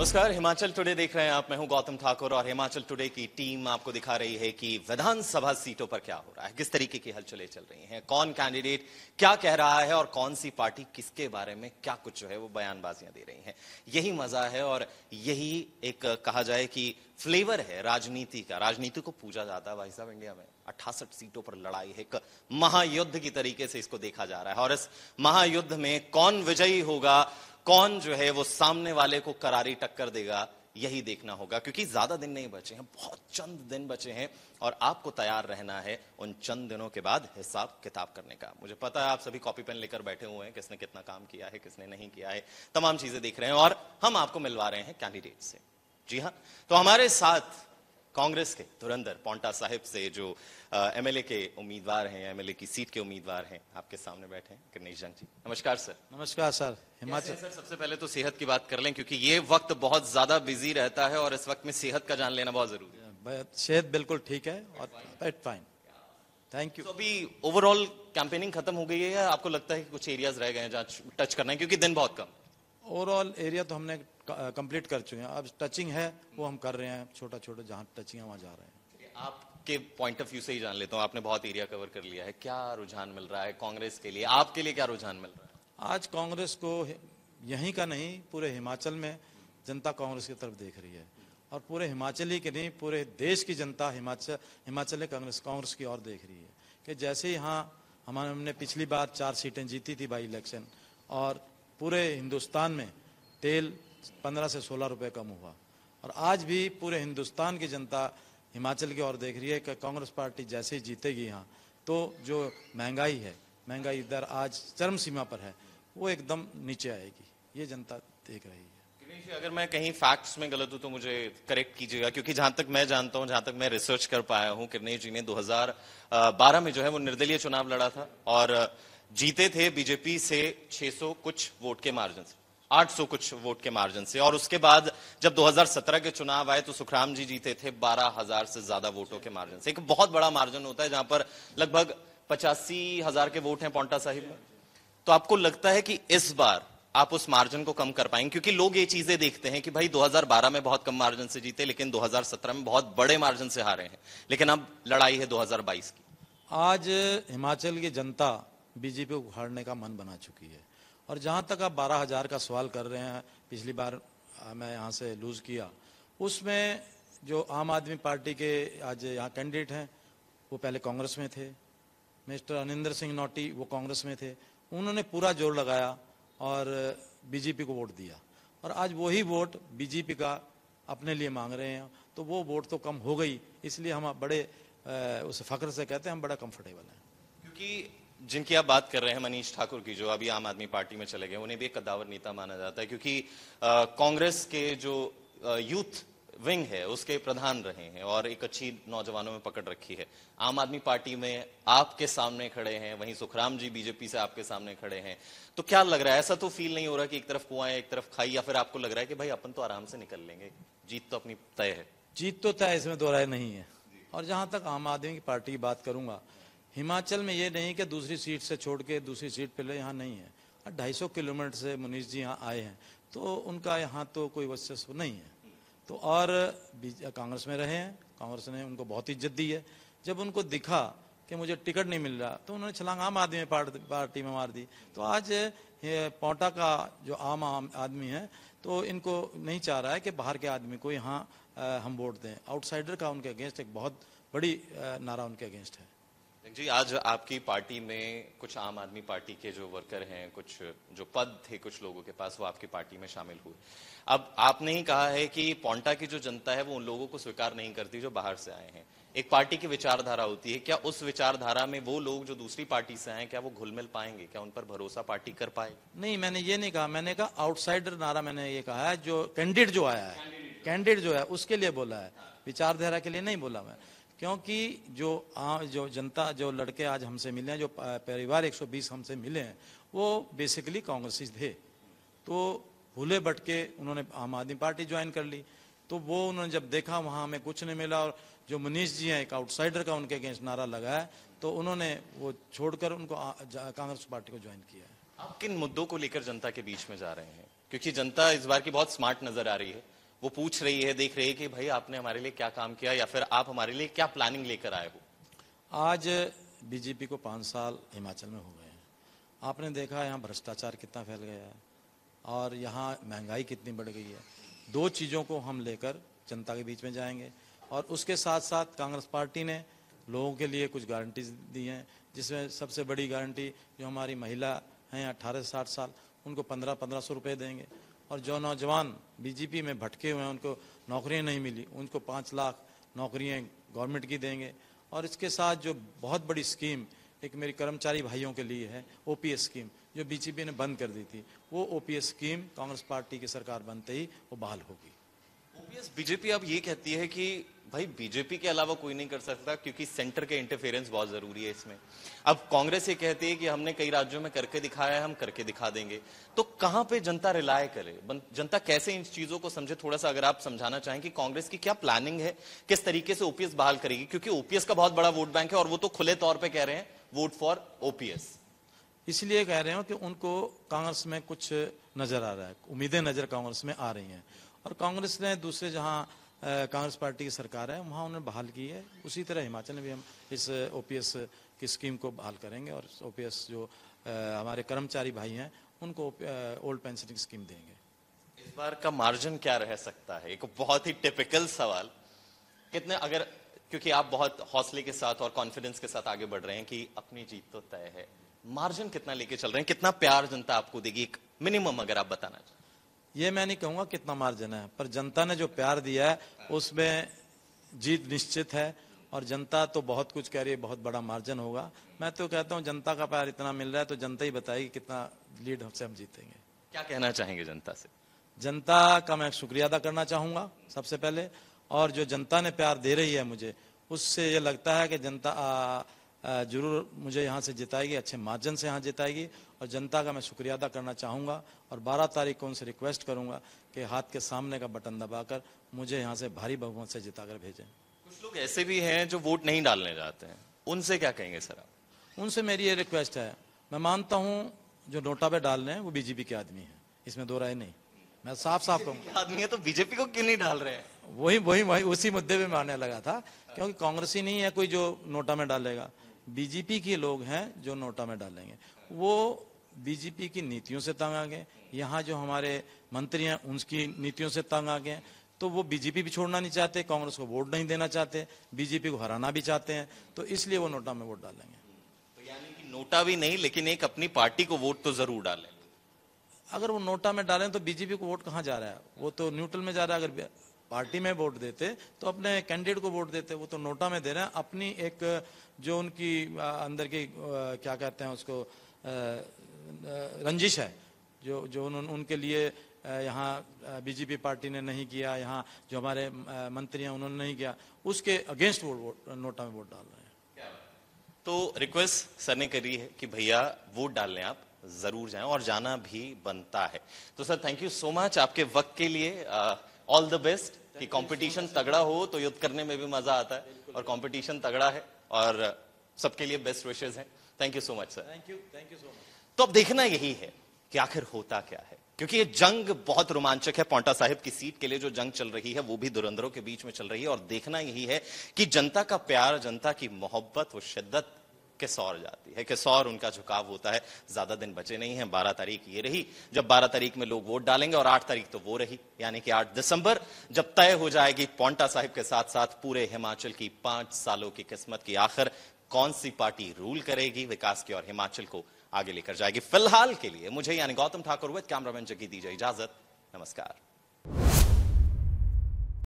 नमस्कार, हिमाचल टुडे देख रहे हैं आप। मैं हूं गौतम ठाकुर और हिमाचल टुडे की टीम आपको दिखा रही है कि विधानसभा सीटों पर क्या हो रहा है, किस तरीके की हलचलें चल रही हैं, कौन कैंडिडेट क्या कह रहा है और कौन सी पार्टी किसके बारे में क्या कुछ जो है वो बयानबाजियां दे रही हैं। यही मजा है और यही एक कहा जाए कि फ्लेवर है राजनीति का। राजनीति को पूजा जाता है भाई साहब इंडिया में। 68 सीटों पर लड़ाई है, एक महायुद्ध की तरीके से इसको देखा जा रहा है और इस महायुद्ध में कौन विजयी होगा, कौन जो है वो सामने वाले को करारी टक्कर देगा, यही देखना होगा। क्योंकि ज्यादा दिन नहीं बचे हैं, बहुत चंद दिन बचे हैं और आपको तैयार रहना है उन चंद दिनों के बाद हिसाब किताब करने का। मुझे पता है आप सभी कॉपी पेन लेकर बैठे हुए हैं, किसने कितना काम किया है, किसने नहीं किया है, तमाम चीजें देख रहे हैं और हम आपको मिलवा रहे हैं कैंडिडेट से। जी हाँ, तो हमारे साथ कांग्रेस के धुरंधर पांवटा साहिब से जो एमएलए के उम्मीदवार हैं, एमएलए की सीट के उम्मीदवार हैं, आपके सामने बैठे हैं करनेश जंग जी। नमस्कार सर। नमस्कार सर। हिमाचल सर सबसे पहले तो सेहत की बात कर लें, क्योंकि ये वक्त बहुत ज्यादा बिजी रहता है और इस वक्त में सेहत का जान लेना बहुत जरूरी है। सेहत बिल्कुल ठीक है और फाइन, थैंक यू। तो अभी ओवरऑल कैंपेनिंग खत्म हो गई है या आपको लगता है कि कुछ एरियाज रह गए हैं जहाँ टच करना है, क्योंकि दिन बहुत कम? ओवरऑल एरिया तो हमने कंप्लीट कर चुके हैं, अब टचिंग है वो हम कर रहे हैं, छोटा छोटा जहाँ टचिंग है वहाँ जा रहे हैं। आपके पॉइंट ऑफ व्यू से ही जान लेता हूँ, आपने बहुत एरिया कवर कर लिया है, क्या रुझान मिल रहा है कांग्रेस के लिए, आपके लिए क्या रुझान मिल रहा है? आज कांग्रेस को यहीं का नहीं, पूरे हिमाचल में जनता कांग्रेस की तरफ देख रही है और पूरे हिमाचल ही के नहीं, पूरे देश की जनता हिमाचल कांग्रेस की ओर देख रही है कि जैसे यहाँ हमने पिछली बार 4 सीटें जीती थी बाई इलेक्शन और पूरे हिंदुस्तान में तेल 15 से 16 रुपए कम हुआ और आज भी पूरे हिंदुस्तान की जनता हिमाचल की ओर देख रही है कि कांग्रेस पार्टी जैसे ही जीतेगी यहाँ तो जो महंगाई इधर आज चरम सीमा पर है वो एकदम नीचे आएगी, ये जनता देख रही है। अगर मैं कहीं फैक्ट्स में गलत हूं तो मुझे करेक्ट कीजिएगा, क्योंकि जहां तक मैं जानता हूं, जहां तक मैं रिसर्च कर पाया हूं, करनेश जी ने 2012 में जो है वो निर्दलीय चुनाव लड़ा था और जीते थे बीजेपी से 600 कुछ वोट के मार्जिन से, 800 कुछ वोट के मार्जिन से। और उसके बाद जब 2017 के चुनाव आए तो सुखराम जी जीते थे 12,000 से ज्यादा वोटों के मार्जिन से। एक बहुत बड़ा मार्जिन होता है जहां पर लगभग 85,000 के वोट हैं पांवटा साहिब में। तो आपको लगता है कि इस बार आप उस मार्जिन को कम कर पाएंगे? क्योंकि लोग ये चीजें देखते हैं कि भाई 2012 में बहुत कम मार्जिन से जीते, लेकिन 2017 में बहुत बड़े मार्जिन से हारे हैं, लेकिन अब लड़ाई है 2022 की। आज हिमाचल की जनता बीजेपी को उखाड़ने का मन बना चुकी है और जहां तक आप 12,000 का सवाल कर रहे हैं, पिछली बार मैं यहां से लूज किया, उसमें जो आम आदमी पार्टी के आज यहाँ कैंडिडेट हैं वो पहले कांग्रेस में थे, मिस्टर अनिंदर सिंह नोटी वो कांग्रेस में थे, उन्होंने पूरा जोर लगाया और बीजेपी को वोट दिया और आज वही वोट बीजेपी का अपने लिए मांग रहे हैं, तो वो वोट तो कम हो गई, इसलिए हम बड़े उस फख्र से कहते हैं हम बड़ा कंफर्टेबल हैं। क्योंकि जिनकी आप बात कर रहे हैं, मनीष ठाकुर की, जो अभी आम आदमी पार्टी में चले गए, उन्हें भी एक कद्दावर नेता माना जाता है, क्योंकि कांग्रेस के जो यूथ विंग है उसके प्रधान रहे हैं और एक अच्छी नौजवानों में पकड़ रखी है। आम आदमी पार्टी में आपके सामने खड़े हैं, वहीं सुखराम जी बीजेपी से आपके सामने खड़े हैं, तो क्या लग रहा है? ऐसा तो फील नहीं हो रहा कि एक तरफ कुआं है एक तरफ खाई, या फिर आपको लग रहा है कि भाई अपन तो आराम से निकल लेंगे, जीत तो अपनी तय है? जीत तो तय, इसमें दो राय नहीं है। और जहां तक आम आदमी की पार्टी की बात करूंगा, हिमाचल में ये नहीं कि दूसरी सीट से छोड़ के दूसरी सीट पे ले, यहाँ नहीं है। 250 किलोमीटर से मनीष जी यहाँ आए हैं तो उनका यहाँ तो कोई वर्चस्व नहीं है। तो और कांग्रेस में रहे हैं, कांग्रेस ने उनको बहुत इज्जत दी है। जब उनको दिखा कि मुझे टिकट नहीं मिल रहा तो उन्होंने छलांग आम आदमी पार्टी में मार दी। तो आज पांवटा का जो आम आदमी है तो इनको नहीं चाह रहा है कि बाहर के आदमी को यहाँ हम वोट दें। आउटसाइडर का उनके अगेंस्ट एक बहुत बड़ी नारा उनके अगेंस्ट है। जी, आज आपकी पार्टी में कुछ आम आदमी पार्टी के जो वर्कर हैं, कुछ जो पद थे कुछ लोगों के पास, वो आपकी पार्टी में शामिल हुए। अब आपने ही कहा है कि पांवटा की जो जनता है वो उन लोगों को स्वीकार नहीं करती जो बाहर से आए हैं। एक पार्टी की विचारधारा होती है, क्या उस विचारधारा में वो लोग जो दूसरी पार्टी से आए, क्या वो घुल मिल पाएंगे? क्या उन पर भरोसा पार्टी कर पाए? नहीं, मैंने ये नहीं कहा, मैंने कहा आउटसाइडर नारा मैंने ये कहा है, जो कैंडिडेट जो आया है, कैंडिडेट जो है उसके लिए बोला है, विचारधारा के लिए नहीं बोला मैं। क्योंकि जो जनता, जो लड़के आज हमसे मिले हैं, जो परिवार 120 हमसे मिले हैं, वो बेसिकली कांग्रेसी थे। तो भूले भटके उन्होंने आम आदमी पार्टी ज्वाइन कर ली। तो वो उन्होंने जब देखा वहाँ हमें कुछ नहीं मिला और जो मनीष जी हैं एक आउटसाइडर का उनके अगेंस्ट नारा लगाया, तो उन्होंने वो छोड़कर उनको कांग्रेस पार्टी को ज्वाइन किया है। आप किन मुद्दों को लेकर जनता के बीच में जा रहे हैं? क्योंकि जनता इस बार की बहुत स्मार्ट नजर आ रही है, वो पूछ रही है, देख रही है कि भाई आपने हमारे लिए क्या काम किया या फिर आप हमारे लिए क्या प्लानिंग लेकर आए हो। आज बीजेपी को 5 साल हिमाचल में हो गए हैं। आपने देखा यहाँ भ्रष्टाचार कितना फैल गया है और यहाँ महंगाई कितनी बढ़ गई है। 2 चीज़ों को हम लेकर जनता के बीच में जाएंगे और उसके साथ साथ कांग्रेस पार्टी ने लोगों के लिए कुछ गारंटीज दी हैं, जिसमें सबसे बड़ी गारंटी जो हमारी महिला हैं 18 से 60 साल, उनको 1500 रुपये देंगे और जो नौजवान बीजेपी में भटके हुए हैं उनको नौकरियां नहीं मिली, उनको 5 लाख नौकरियां गवर्नमेंट की देंगे। और इसके साथ जो बहुत बड़ी स्कीम एक मेरी कर्मचारी भाइयों के लिए है, ओपीएस स्कीम, जो बीजेपी ने बंद कर दी थी, वो ओपीएस स्कीम कांग्रेस पार्टी की सरकार बनते ही वो बहाल होगी। ओपीएस बीजेपी अब ये कहती है कि भाई बीजेपी के अलावा कोई नहीं कर सकता क्योंकि सेंटर के इंटरफेरेंस बहुत जरूरी है इसमें। अब कांग्रेस ये कहती है कि हमने कई राज्यों में करके दिखाया है, हम करके दिखा देंगे। तो कहां पे जनता रिलाय करे, जनता कैसे इन चीजों को समझे? थोड़ा सा अगर आप समझाना चाहें कि कांग्रेस की क्या प्लानिंग है, किस तरीके से ओपीएस बहाल करेगी, क्योंकि ओपीएस का बहुत बड़ा वोट बैंक है और वो तो खुले तौर पर कह रहे हैं वोट फॉर ओपीएस। इसलिए कह रहे हो कि उनको कांग्रेस में कुछ नजर आ रहा है, उम्मीदें नजर कांग्रेस में आ रही हैं और कांग्रेस ने दूसरे जहां कांग्रेस पार्टी की सरकार है वहां उन्होंने बहाल की है, उसी तरह हिमाचल में भी हम इस ओपीएस की स्कीम को बहाल करेंगे और ओपीएस जो हमारे कर्मचारी भाई हैं उनको ओल्ड पेंशन की स्कीम देंगे। इस बार का मार्जिन क्या रह सकता है? एक बहुत ही टिपिकल सवाल, कितने, अगर, क्योंकि आप बहुत हौसले के साथ और कॉन्फिडेंस के साथ आगे बढ़ रहे हैं कि अपनी जीत तो तय है, मार्जिन कितना लेके चल रहे हैं, कितना प्यार जनता आपको देगी, एक मिनिमम अगर आप बताना चाहें? ये मैं नहीं कहूंगा कितना मार्जिन है, पर जनता ने जो प्यार दिया है उसमें जीत निश्चित है और जनता तो बहुत कुछ कह रही है, बहुत बड़ा मार्जिन होगा। मैं तो कहता हूं जनता का प्यार इतना मिल रहा है तो जनता ही बताएगी कितना लीड से हम जीतेंगे। क्या कहना चाहेंगे जनता से? जनता का मैं शुक्रिया अदा करना चाहूंगा सबसे पहले, और जो जनता ने प्यार दे रही है मुझे, उससे ये लगता है कि जनता जरूर मुझे यहाँ से जिताएगी, अच्छे मार्जिन से यहाँ जिताएगी और जनता का मैं शुक्रिया अदा करना चाहूँगा और 12 तारीख को उनसे रिक्वेस्ट करूँगा कि हाथ के सामने का बटन दबाकर मुझे यहाँ से भारी बहुमत से जिताकर भेजें। कुछ लोग ऐसे भी हैं जो वोट नहीं डालने जाते हैं, उनसे क्या कहेंगे सर आप? उनसे मेरी ये रिक्वेस्ट है, मैं मानता हूँ जो नोटा पे डाल रहे हैं वो बीजेपी के आदमी है, इसमें 2 राय नहीं, मैं साफ साफ कहूँगा। आदमी है तो बीजेपी को क्यों नहीं डाल रहे हैं? वही उसी मुद्दे पे मैं आने लगा था, क्योंकि कांग्रेस ही नहीं है कोई जो नोटा में डालेगा, बीजेपी के लोग हैं जो नोटा में डालेंगे। वो बीजेपी की नीतियों से तंग आ गए, यहाँ जो हमारे मंत्री हैं उनकी नीतियों से तंग आ गए, तो वो बीजेपी भी छोड़ना नहीं चाहते, कांग्रेस को वोट नहीं देना चाहते, बीजेपी को हराना भी चाहते हैं, तो इसलिए वो नोटा में वोट डालेंगे। तो यानी कि नोटा भी नहीं, लेकिन एक अपनी पार्टी को वोट तो जरूर डालें। अगर वो नोटा में डालें तो बीजेपी को वोट कहाँ जा रहा है, वो तो न्यूट्रल में जा रहा है। अगर पार्टी में वोट देते तो अपने कैंडिडेट को वोट देते, वो तो नोटा में दे रहे हैं अपनी एक जो उनकी अंदर की क्या कहते हैं उसको रंजिश है, जो उनके लिए यहाँ बीजेपी पार्टी ने नहीं किया, यहाँ जो हमारे मंत्री हैं उन्होंने नहीं किया, उसके अगेंस्ट वोट नोटा में वोट डाल रहे हैं। तो रिक्वेस्ट सर ने करी है कि भैया वोट डालने आप जरूर जाएं और जाना भी बनता है। तो sir thank you so much आपके वक्त के लिए, ऑल द बेस्ट। कि कंपटीशन तगड़ा हो तो युद्ध करने में भी मजा आता है और कंपटीशन तगड़ा है और सबके लिए बेस्ट विशेस हैं। Thank you so much sir. Thank you so much. तो अब देखना यही है कि आखिर होता क्या है, क्योंकि ये जंग बहुत रोमांचक है। पांवटा साहिब की सीट के लिए जो जंग चल रही है वो भी धुरंधरों के बीच में चल रही है और देखना यही है कि जनता का प्यार, जनता की मोहब्बत, वो शिद्दत किस ओर जाती है, किस ओर उनका झुकाव होता है। ज्यादा दिन बचे नहीं हैं, 12 तारीख ये रही जब 12 तारीख में लोग वोट डालेंगे और 8 तारीख तो वो रही, यानी कि 8 दिसंबर जब तय हो जाएगी पांवटा साहिब के साथ साथ पूरे हिमाचल की 5 सालों की किस्मत की आखिर कौन सी पार्टी रूल करेगी विकास की और हिमाचल को आगे लेकर जाएगी। फिलहाल के लिए मुझे यानी गौतम ठाकुर विद कैमरामैन जग्गी दीजिए इजाजत। नमस्कार।